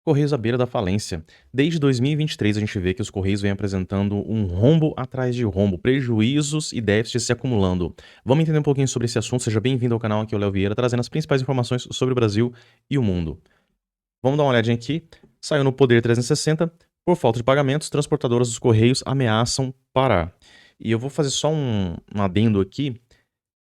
Correios à beira da falência. Desde 2023, a gente vê que os Correios vêm apresentando um rombo atrás de rombo, prejuízos e déficits se acumulando. Vamos entender um pouquinho sobre esse assunto. Seja bem-vindo ao canal, aqui é o Léo Vieira, trazendo as principais informações sobre o Brasil e o mundo. Vamos dar uma olhadinha aqui. Saiu no Poder 360. Por falta de pagamentos, transportadoras dos Correios ameaçam parar. E eu vou fazer só um adendo aqui,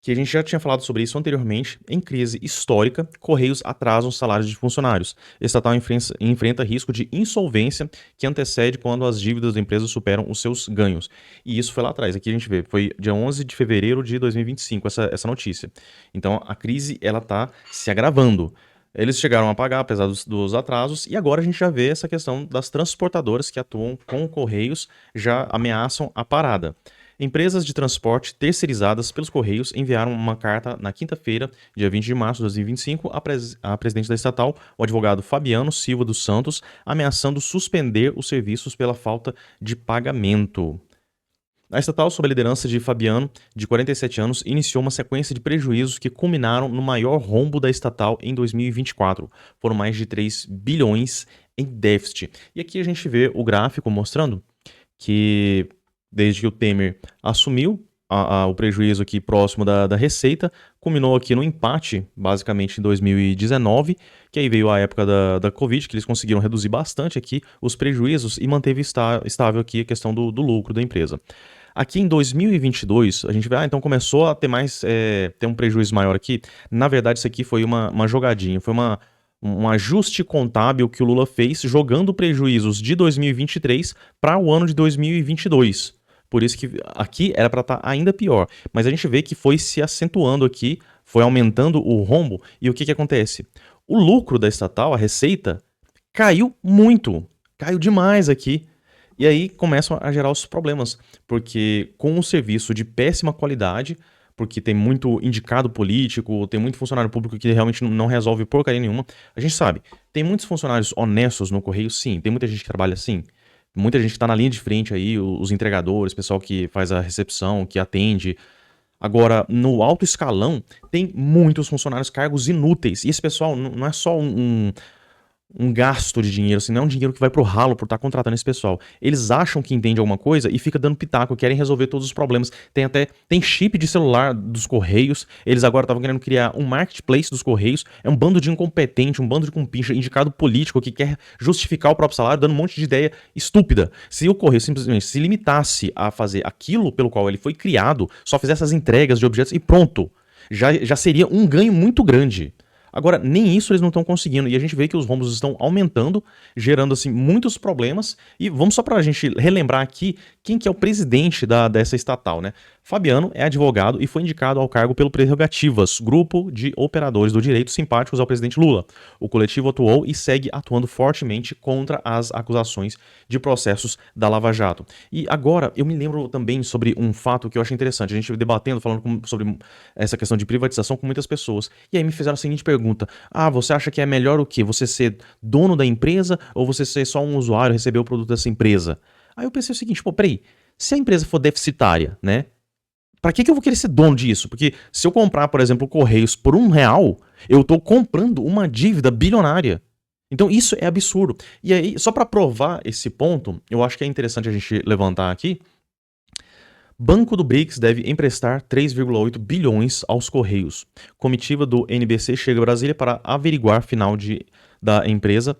que a gente já tinha falado sobre isso anteriormente. Em crise histórica, Correios atrasam os salários de funcionários. Estatal enfrenta risco de insolvência que antecede quando as dívidas da empresa superam os seus ganhos. E isso foi lá atrás. Aqui a gente vê, foi dia 11 de fevereiro de 2025 essa notícia. Então a crise ela está se agravando. Eles chegaram a pagar, apesar dos atrasos, e agora a gente já vê essa questão das transportadoras que atuam com Correios já ameaçam a parada. Empresas de transporte terceirizadas pelos Correios enviaram uma carta na quinta-feira, dia 20 de março de 2025, à presidente da estatal, o advogado Fabiano Silva dos Santos, ameaçando suspender os serviços pela falta de pagamento. A estatal, sob a liderança de Fabiano, de 47 anos, iniciou uma sequência de prejuízos que culminaram no maior rombo da estatal em 2024. Foram mais de 3 bilhões em déficit. E aqui a gente vê o gráfico mostrando que desde que o Temer assumiu, o prejuízo aqui próximo da receita, culminou aqui no empate, basicamente em 2019, que aí veio a época da Covid, que eles conseguiram reduzir bastante aqui os prejuízos e manteve estável aqui a questão do lucro da empresa. Aqui em 2022, a gente vê, então começou a ter ter um prejuízo maior aqui. Na verdade, isso aqui foi uma jogadinha, foi um ajuste contábil que o Lula fez, jogando prejuízos de 2023 para o ano de 2022. Por isso que aqui era para estar ainda pior. Mas a gente vê que foi se acentuando aqui, foi aumentando o rombo. E o que acontece? O lucro da estatal, a receita, caiu muito. Caiu demais aqui. E aí começam a gerar os problemas. Porque com um serviço de péssima qualidade, porque tem muito indicado político, tem muito funcionário público que realmente não resolve porcaria nenhuma. A gente sabe, tem muitos funcionários honestos no Correio, sim. Tem muita gente que trabalha assim. Muita gente que tá na linha de frente aí, os entregadores, pessoal que faz a recepção, que atende. Agora, no alto escalão, tem muitos funcionários, cargos inúteis. E esse pessoal não é só um gasto de dinheiro, assim, não é um dinheiro que vai pro ralo por estar contratando esse pessoal. Eles acham que entende alguma coisa e fica dando pitaco, querem resolver todos os problemas. Tem chip de celular dos Correios, eles agora estavam querendo criar um marketplace dos Correios, é um bando de incompetente, um bando de compincha, indicado político que quer justificar o próprio salário, dando um monte de ideia estúpida. Se o Correio simplesmente se limitasse a fazer aquilo pelo qual ele foi criado, só fizesse as entregas de objetos e pronto, já seria um ganho muito grande. Agora, nem isso eles não estão conseguindo, e a gente vê que os rombos estão aumentando, gerando, assim, muitos problemas, e vamos só pra gente relembrar aqui quem que é o presidente dessa estatal, né? Fabiano é advogado e foi indicado ao cargo pelo Prerrogativas, grupo de operadores do direito simpáticos ao presidente Lula. O coletivo atuou e segue atuando fortemente contra as acusações de processos da Lava Jato. E agora, eu me lembro também sobre um fato que eu achei interessante, a gente debatendo, falando sobre essa questão de privatização com muitas pessoas, e aí me fizeram a seguinte pergunta: você acha que é melhor o quê? Você ser dono da empresa ou você ser só um usuário e receber o produto dessa empresa? Aí eu pensei o seguinte, peraí, se a empresa for deficitária, né? Pra que eu vou querer ser dono disso? Porque se eu comprar, por exemplo, Correios por R$ 1, eu tô comprando uma dívida bilionária. Então isso é absurdo. E aí, só pra provar esse ponto, eu acho que é interessante a gente levantar aqui. Banco do BRICS deve emprestar 3,8 bilhões aos Correios. Comitiva do NBC chega a Brasília para averiguar final da empresa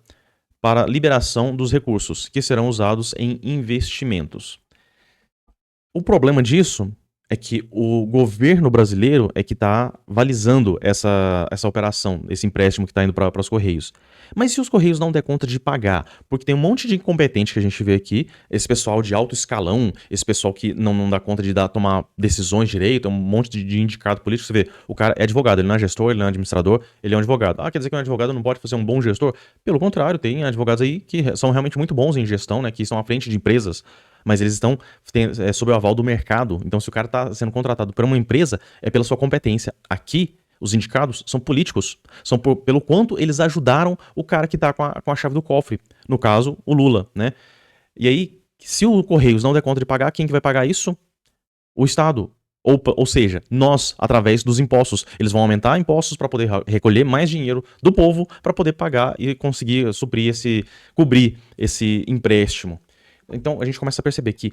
para liberação dos recursos, que serão usados em investimentos. O problema disso é que o governo brasileiro é que está balizando essa operação, esse empréstimo que está indo para os Correios. Mas se os Correios não der conta de pagar, porque tem um monte de incompetente que a gente vê aqui, esse pessoal de alto escalão, esse pessoal que não dá conta de tomar decisões direito, um monte de indicado político, você vê, o cara é advogado, ele não é gestor, ele não é administrador, ele é um advogado. Quer dizer que um advogado não pode fazer um bom gestor? Pelo contrário, tem advogados aí que são realmente muito bons em gestão, né, que estão à frente de empresas, mas eles estão sob o aval do mercado. Então, se o cara está sendo contratado por uma empresa, é pela sua competência. Aqui, os indicados são políticos. São pelo quanto eles ajudaram o cara que está com a chave do cofre. No caso, o Lula, né? E aí, se o Correios não der conta de pagar, quem que vai pagar isso? O Estado. Ou seja, nós, através dos impostos. Eles vão aumentar impostos para poder recolher mais dinheiro do povo para poder pagar e conseguir cobrir esse empréstimo. Então a gente começa a perceber que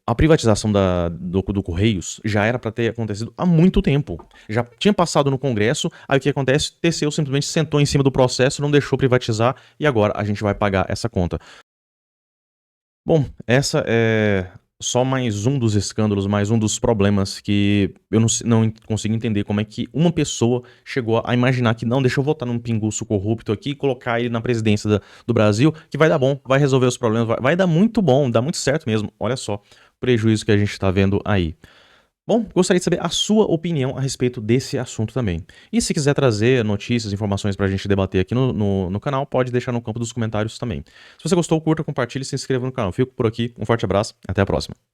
a privatização do Correios já era para ter acontecido há muito tempo. Já tinha passado no Congresso, aí o que acontece? TCU simplesmente sentou em cima do processo, não deixou privatizar e agora a gente vai pagar essa conta. Bom, essa é só mais um dos escândalos, mais um dos problemas que eu não consigo entender como é que uma pessoa chegou a imaginar que não, deixa eu votar num pinguço corrupto aqui e colocar ele na presidência do Brasil, que vai dar bom, vai resolver os problemas, vai dar muito bom, dá muito certo mesmo. Olha só o prejuízo que a gente tá vendo aí. Bom, gostaria de saber a sua opinião a respeito desse assunto também. E se quiser trazer notícias, informações pra gente debater aqui no canal, pode deixar no campo dos comentários também. Se você gostou, curta, compartilhe e se inscreva no canal. Fico por aqui, um forte abraço, até a próxima.